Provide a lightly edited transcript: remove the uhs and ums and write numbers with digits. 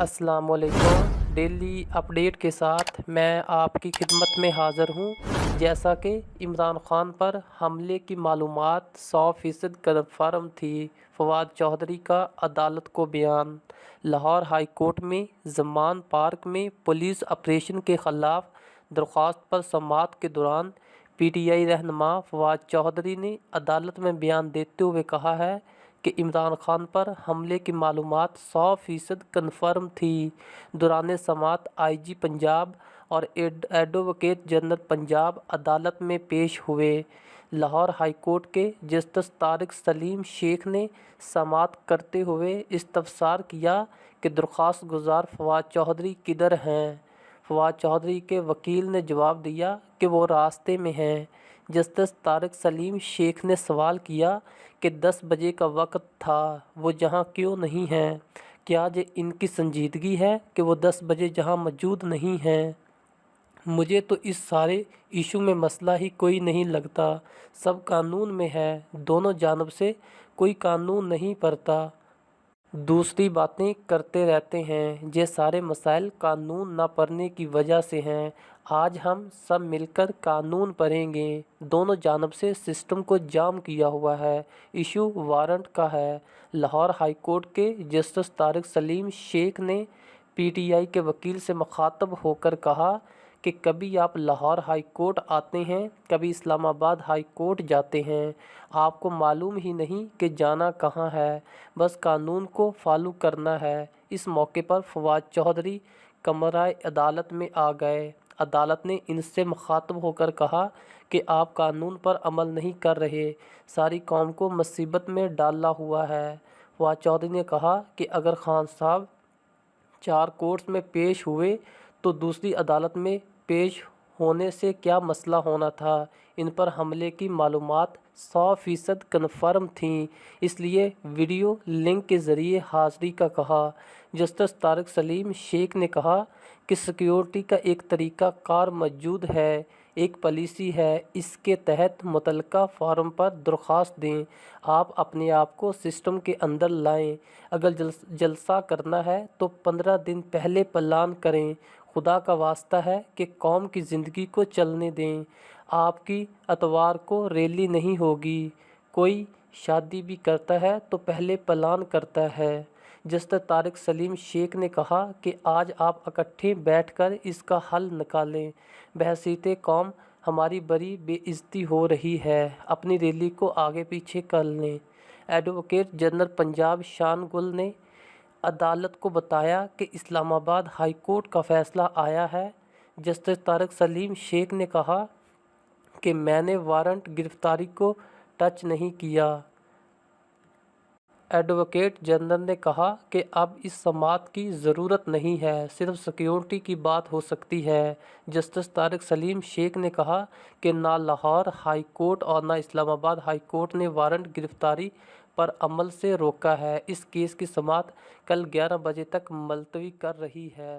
अस्सलाम वालेकुम। Daily update के साथ मैं आपकी खिदमत में हाज़िर हूँ। जैसा कि इमरान खान पर हमले की मालूमात 100% कन्फर्म थी। फवाद चौधरी का अदालत को बयान। लाहौर हाई कोर्ट में ज़मान पार्क में पुलिस ऑपरेशन के ख़िलाफ़ दरख्वास्त पर समाअत के दौरान पीटीआई रहनुमा फवाद चौधरी ने अदालत में बयान देते हुए कहा है कि इमरान खान पर हमले की मालूमात 100% कन्फर्म थी। दौरान समाअत आईजी पंजाब और एडवोकेट जनरल पंजाब अदालत में पेश हुए। लाहौर हाई कोर्ट के जस्टिस तारिक सलीम शेख ने समाअत करते हुए इस्तफसार किया कि दरख्वास्त गुजार फवाद चौधरी किधर हैं। फवाद चौधरी के वकील ने जवाब दिया कि वो रास्ते में हैं। जस्टिस तारिक सलीम शेख ने सवाल किया कि 10 बजे का वक्त था, वो जहां क्यों नहीं हैं? क्या ये इनकी संजीदगी है कि वो 10 बजे जहां मौजूद नहीं हैं? मुझे तो इस सारे इशू में मसला ही कोई नहीं लगता। सब कानून में है, दोनों जानब से कोई कानून नहीं पढ़ता, दूसरी बातें करते रहते हैं। ये सारे मसाइल कानून ना पढ़ने की वजह से हैं। आज हम सब मिलकर कानून पढ़ेंगे। दोनों जानब से सिस्टम को जाम किया हुआ है। इशू वारंट का है। लाहौर हाई कोर्ट के जस्टिस तारिक सलीम शेख ने पीटीआई के वकील से मुखातब होकर कहा कि कभी आप लाहौर हाई कोर्ट आते हैं, कभी इस्लामाबाद हाई कोर्ट जाते हैं, आपको मालूम ही नहीं कि जाना कहाँ है, बस कानून को फॉलो करना है। इस मौके पर फवाद चौधरी कमरा अदालत में आ गए। अदालत ने इनसे मुखातब होकर कहा कि आप कानून पर अमल नहीं कर रहे, सारी कौम को मुसीबत में डाला हुआ है। फवाद चौधरी ने कहा कि अगर खान साहब 4 कोर्ट्स में पेश हुए तो दूसरी अदालत में पेश होने से क्या मसला होना था। इन पर हमले की मालूमात 100% कन्फर्म थीं, इसलिए वीडियो लिंक के ज़रिए हाज़िरी का कहा। जस्टिस तारिक सलीम शेख ने कहा कि सिक्योरिटी का एक तरीक़ा कार मौजूद है, एक पॉलिसी है, इसके तहत मुतल्लका फॉर्म पर दरख्वास्त दें। आप अपने आप को सिस्टम के अंदर लाएं। अगर जलसा करना है तो 15 दिन पहले प्लान करें। खुदा का वास्ता है कि कौम की ज़िंदगी को चलने दें। आपकी अतवार को रैली नहीं होगी। कोई शादी भी करता है तो पहले प्लान करता है। जस्टिस तारिक सलीम शेख ने कहा कि आज आप इकट्ठे बैठकर इसका हल निकालें। बहसीते कौम हमारी बड़ी बेइज्जती हो रही है, अपनी रैली को आगे पीछे कर लें। एडवोकेट जनरल पंजाब शान गुल ने अदालत को बताया कि इस्लामाबाद हाई कोर्ट का फ़ैसला आया है। जस्टिस तारिक सलीम शेख ने कहा कि मैंने वारंट गिरफ्तारी को टच नहीं किया। एडवोकेट जनरल ने कहा कि अब इस समाअत की ज़रूरत नहीं है, सिर्फ सिक्योरिटी की बात हो सकती है। जस्टिस तारिक सलीम शेख ने कहा कि ना लाहौर हाई कोर्ट और ना इस्लामाबाद हाई कोर्ट ने वारंट गिरफ्तारी पर अमल से रोका है। इस केस की समाअत कल 11 बजे तक मुलतवी कर रही है।